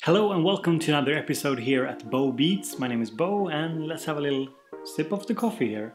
Hello and welcome to another episode here at Bo Beats. My name is Bo and let's have a little sip of the coffee here.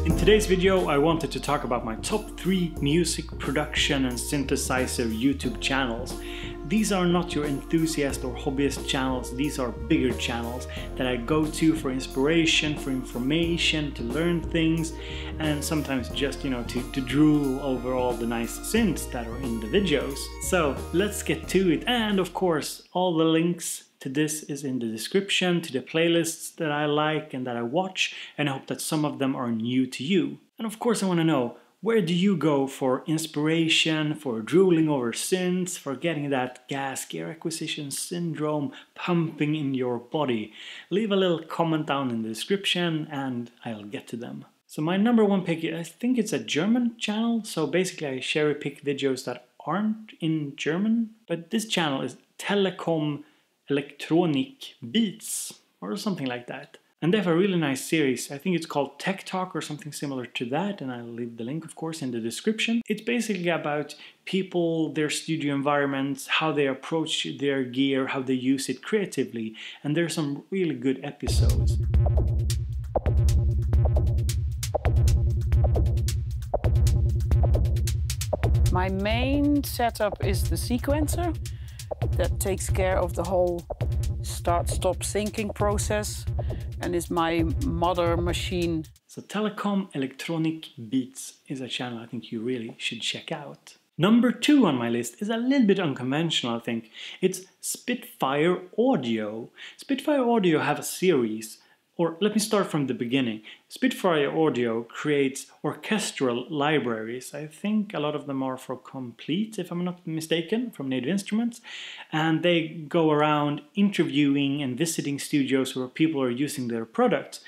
In today's video I wanted to talk about my top 3 music production and synthesizer YouTube channels. These are not your enthusiast or hobbyist channels, these are bigger channels that I go to for inspiration, for information, to learn things, and sometimes just, to drool over all the nice synths that are in the videos. So let's get to it, and of course all the links to this is in the description, to the playlists that I like and that I watch, and I hope that some of them are new to you. And of course I want to know, where do you go for inspiration, for drooling over synths, for getting that gas gear acquisition syndrome pumping in your body? Leave a little comment down in the description and I'll get to them. So my number one pick, I think it's a German channel, so basically I cherry pick videos that aren't in German, but this channel is Telekom Electronic Beats or something like that. And they have a really nice series, I think it's called Tech Talk or something similar to that, and I'll leave the link of course in the description. It's basically about people, their studio environments, how they approach their gear, how they use it creatively, and there's some really good episodes. My main setup is the sequencer that takes care of the whole start-stop syncing process and is my mother machine. So Telekom Electronic Beats is a channel I think you really should check out. Number 2 on my list is a little bit unconventional, I think. It's Spitfire Audio. Spitfire Audio have a series, or let me start from the beginning. Spitfire Audio creates orchestral libraries. I think a lot of them are for Complete, if I'm not mistaken, from Native Instruments. And they go around interviewing and visiting studios where people are using their products.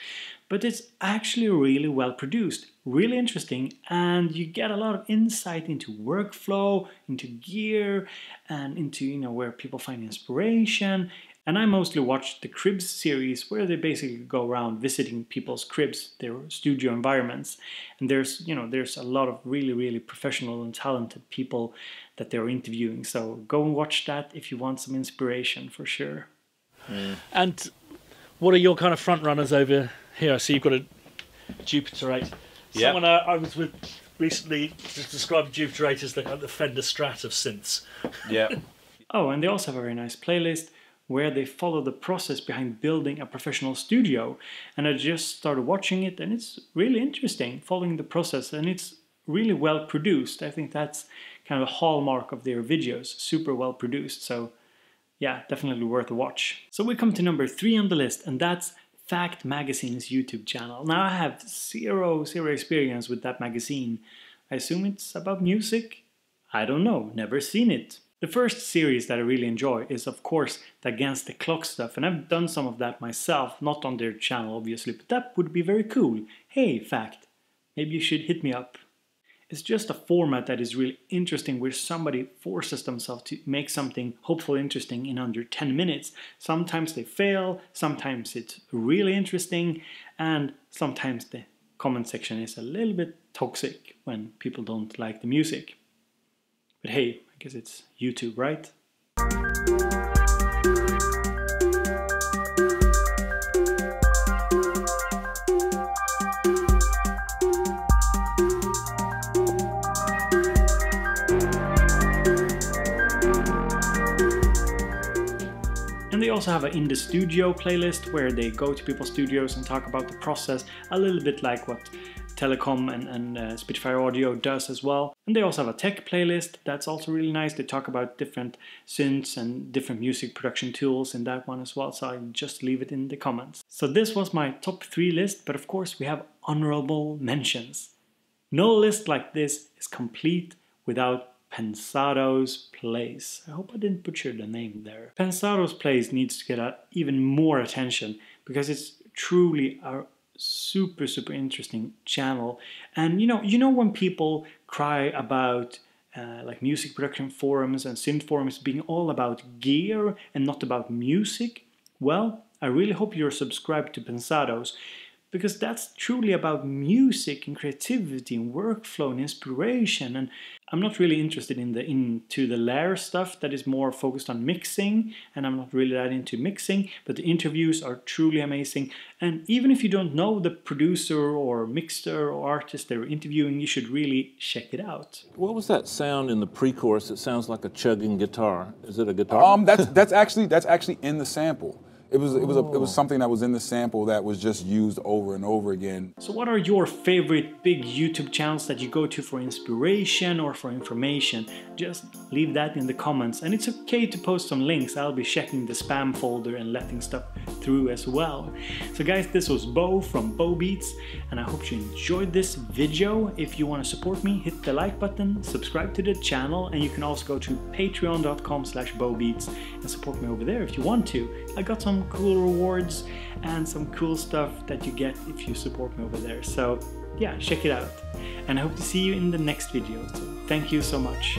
But it's actually really well produced, really interesting, and you get a lot of insight into workflow, into gear, and into where people find inspiration. And I mostly watched the Cribs series where they basically go around visiting people's cribs, their studio environments. And there's a lot of really professional and talented people that they're interviewing. So go and watch that if you want some inspiration for sure. And what are your kind of front runners over here? I see you've got a Jupiter 8. Yeah. Someone I was with recently just described Jupiter 8 as the Fender Strat of synths. Yeah. Oh, and they also have a very nice playlist where they follow the process behind building a professional studio. And I just started watching it and it's really interesting, following the process, and it's really well produced. I think that's kind of a hallmark of their videos, super well produced. So yeah, definitely worth a watch. So we come to number 3 on the list, and that's Fact Magazine's YouTube channel. Now I have zero experience with that magazine. I assume it's about music? I don't know, never seen it. The first series that I really enjoy is of course the Against the Clock stuff, and I've done some of that myself, not on their channel obviously, but that would be very cool. Hey Fact, maybe you should hit me up. It's just a format that is really interesting where somebody forces themselves to make something hopefully interesting in under 10 minutes. Sometimes they fail, sometimes it's really interesting, and sometimes the comment section is a little bit toxic when people don't like the music. But hey, I guess it's YouTube, right? And they also have an In the Studio playlist where they go to people's studios and talk about the process, a little bit like what Telekom and Spitfire Audio does as well. And they also have a tech playlist that's also really nice. They talk about different synths and different music production tools in that one as well, so I'll just leave it in the comments. So this was my top 3 list, but of course we have honorable mentions. No list like this is complete without Pensado's Place. I hope I didn't butcher the name there. Pensado's Place needs to get even more attention because it's truly a super interesting channel. And you know when people cry about like music production forums and synth forums being all about gear and not about music, well, I really hope you're subscribed to Pensado's, because that's truly about music and creativity and workflow and inspiration. And I'm not really interested into the layer stuff that is more focused on mixing, and I'm not really that into mixing, but the interviews are truly amazing. And even if you don't know the producer or mixer or artist they're interviewing, you should really check it out. What was that sound in the pre-chorus? It sounds like a chugging guitar. Is it a guitar? That's actually in the sample. It was something that was in the sample that was just used over and over again. So what are your favorite big YouTube channels that you go to for inspiration or for information? Just leave that in the comments, and it's okay to post some links. I'll be checking the spam folder and letting stuff through as well. So guys, this was Bo from Bo Beats, and I hope you enjoyed this video. If you want to support me, hit the like button, subscribe to the channel, and you can also go to patreon.com/bobeats and support me over there if you want to. I got some cool rewards and some cool stuff that you get if you support me over there. So yeah, check it out. And I hope to see you in the next video. So thank you so much.